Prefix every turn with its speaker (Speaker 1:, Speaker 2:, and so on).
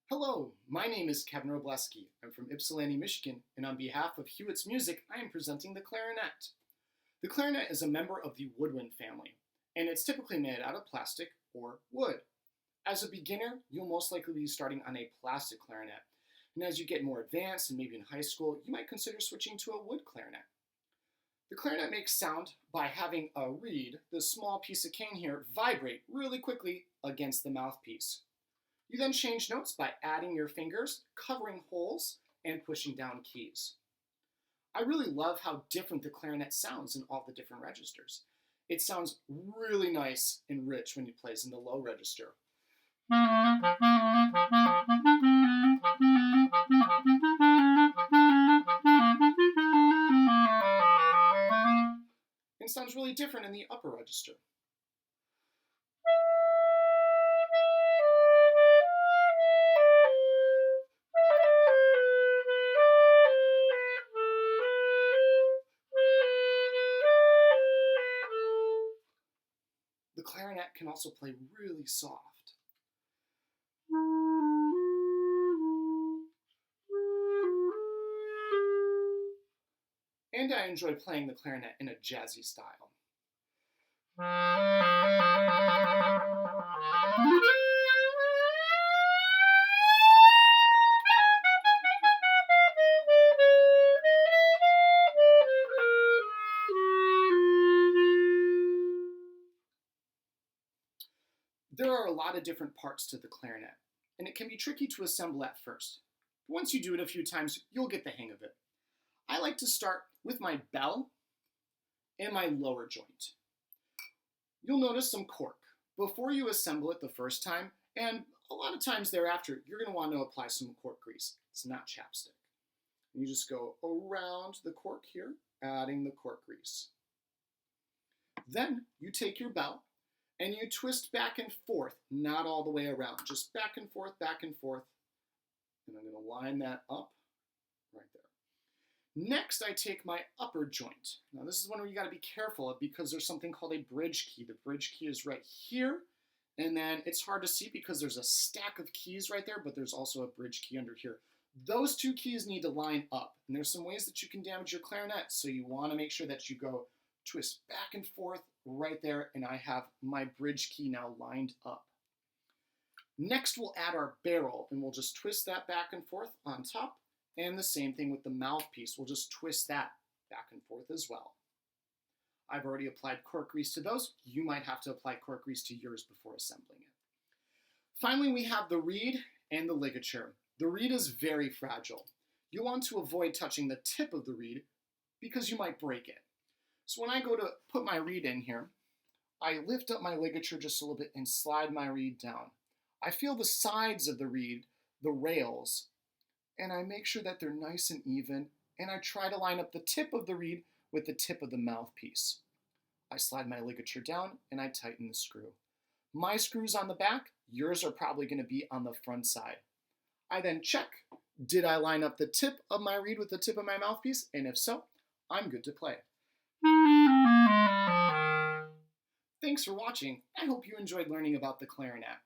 Speaker 1: Hello, my name is Kevin Wroblewski. I'm from Ypsilanti, Michigan, and on behalf of Hewitt's Music, I am presenting the clarinet. The clarinet is a member of the woodwind family, and it's typically made out of plastic or wood. As a beginner, you'll most likely be starting on a plastic clarinet, and as you get more advanced and maybe in high school, you might consider switching to a wood clarinet. The clarinet makes sound by having a reed, this small piece of cane here, vibrate really quickly against the mouthpiece. You then change notes by adding your fingers, covering holes, and pushing down keys. I really love how different the clarinet sounds in all the different registers. It sounds really nice and rich when it plays in the low register. It sounds really different in the upper register. The clarinet can also play really soft. And I enjoy playing the clarinet in a jazzy style. There are a lot of different parts to the clarinet, and it can be tricky to assemble at first. But once you do it a few times, you'll get the hang of it. I like to start with my bell and my lower joint. You'll notice some cork before you assemble it the first time, and a lot of times thereafter, you're going to want to apply some cork grease. It's not chapstick. You just go around the cork here, adding the cork grease. Then you take your bell and you twist back and forth, not all the way around, just back and forth, and I'm going to line that up right there. Next, I take my upper joint. Now, this is one where you got to be careful of because there's something called a bridge key. The bridge key is right here, and then it's hard to see because there's a stack of keys right there, but there's also a bridge key under here. Those two keys need to line up, and there's some ways that you can damage your clarinet, so you want to make sure that you go twist back and forth right there, and I have my bridge key now lined up. Next, we'll add our barrel, and we'll just twist that back and forth on top, and the same thing with the mouthpiece. We'll just twist that back and forth as well. I've already applied cork grease to those. You might have to apply cork grease to yours before assembling it. Finally, we have the reed and the ligature. The reed is very fragile. You'll want to avoid touching the tip of the reed because you might break it. So when I go to put my reed in here, I lift up my ligature just a little bit and slide my reed down. I feel the sides of the reed, the rails, and I make sure that they're nice and even, and I try to line up the tip of the reed with the tip of the mouthpiece. I slide my ligature down and I tighten the screw. My screw's on the back, yours are probably going to be on the front side. I then check, did I line up the tip of my reed with the tip of my mouthpiece? And if so, I'm good to play. Thanks for watching. I hope you enjoyed learning about the clarinet.